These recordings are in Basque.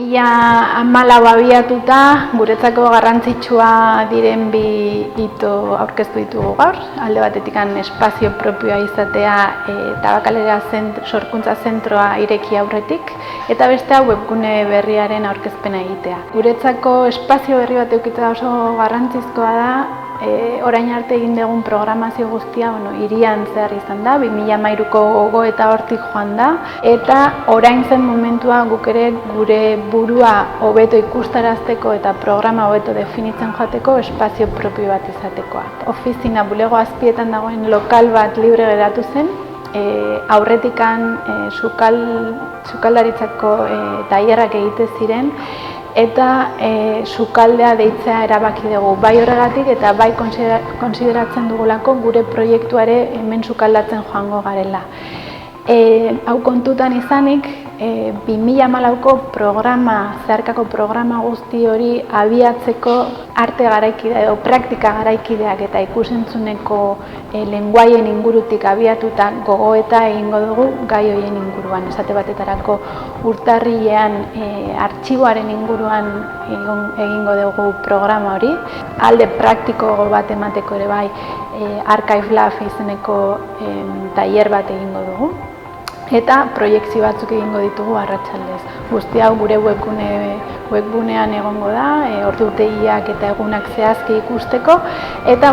2014 abiatuta guretzako garrantzitsua diren bi hito aurkeztu ditugu gaur. Alde batetik espazio propioa izatea Tabakalera sorkuntza zentroa ireki aurretik, eta bestea webgune berriaren aurkezpena egitea. Guretzako espazio berri bat edukitzea oso garrantzizkoa da. Orain arte egin dugun programazio guztia hirian zehar izan da, 2013ko gogoeta hortik joan da, eta orain zen momentua guk ere gure burua hobeto ikustarazteko eta programa hobeto definitzen joateko espazio propio bat izatekoa. Ofizina bulego azpietan dagoen lokal bat libre geratu zen, aurretikan sukaldaritzako tailerrak egite ziren, eta sukaldea deitzea erabaki dugu, bai horregatik eta bai kontsideratzen dugulako gure proiektuare hemen sukaldatzen joango garela. Hau kontutan izanik, 2014ko zeharkako programa guzti hori abiatzeko arte garaikidea edo praktika garaikideak eta ikusentzuneko lenguaien ingurutik abiatuta gogoeta egingo dugu gai horien inguruan. Esate batetarako urtarrilean artxiboaren inguruan egingo dugu programa hori. Alde praktiko bat emateko ere bai Archive Lab izeneko tailer bat egingo dugu. Eta proiektzio batzuk egingo ditugu arratsaldez. Guzti hau gure webgunean egongo da, ordutegiak eta egunak zehazki ikusteko. Eta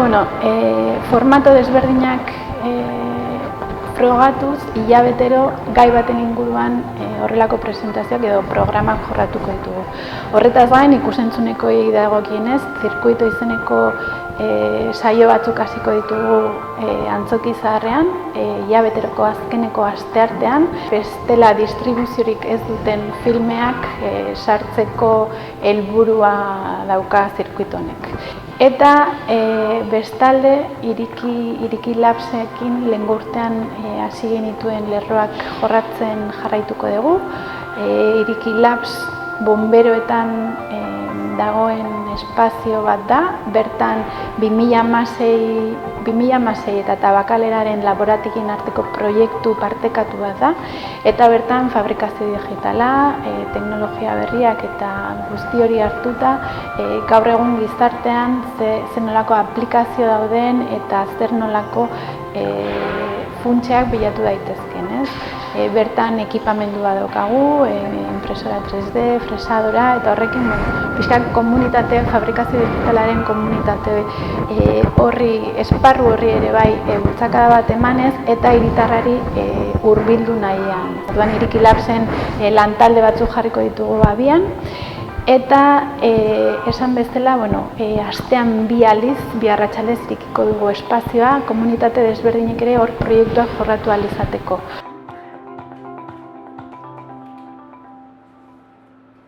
formato desberdinak frogatuz, hilabetero gai baten inguruan horrelako presentazioak edo programak jorratuko ditugu. Horretaz gain, ikusentzuneko dagokienez, zirkuito izeneko saio batzuk hasiko ditugu Antzoki Zaharrean, hilabeteroko azkeneko asteartean, bestela distribuziorik ez duten filmeak sartzeko helburua dauka zirkuito honek. Eta bestalde, Iriki Labsekin lehengo urtean hasi genituen lerroak jorratzen jarraituko dugu. Iriki Labs bonberoetan dagoen espazio bat da, bertan 2016 eta Tabakaleraren laborategien arteko proiektu partekatu bat da, eta bertan fabrikazio digitala, teknologia berriak eta guzti hori hartuta, gaur egun gizartean zer nolako aplikazio dauden eta zer nolako funtseak bilatu daitezken. Bertan ekipamendua daukagu, impresora 3D, fresadora, eta horrekin pixkat komunitate, fabrikazio digitalaren komunitate esparru horri ere bai bultzakada bat emanez eta hiritarrari hurbildu nahian. Iriki Labsen lantalde batzuk jarriko ditugu abian, eta esan bezala, astean bi aldiz, bi arratsaldez irekiko dugu espazioa, komunitate desberdinek ere hor proiektuak jorratu ahal izateko.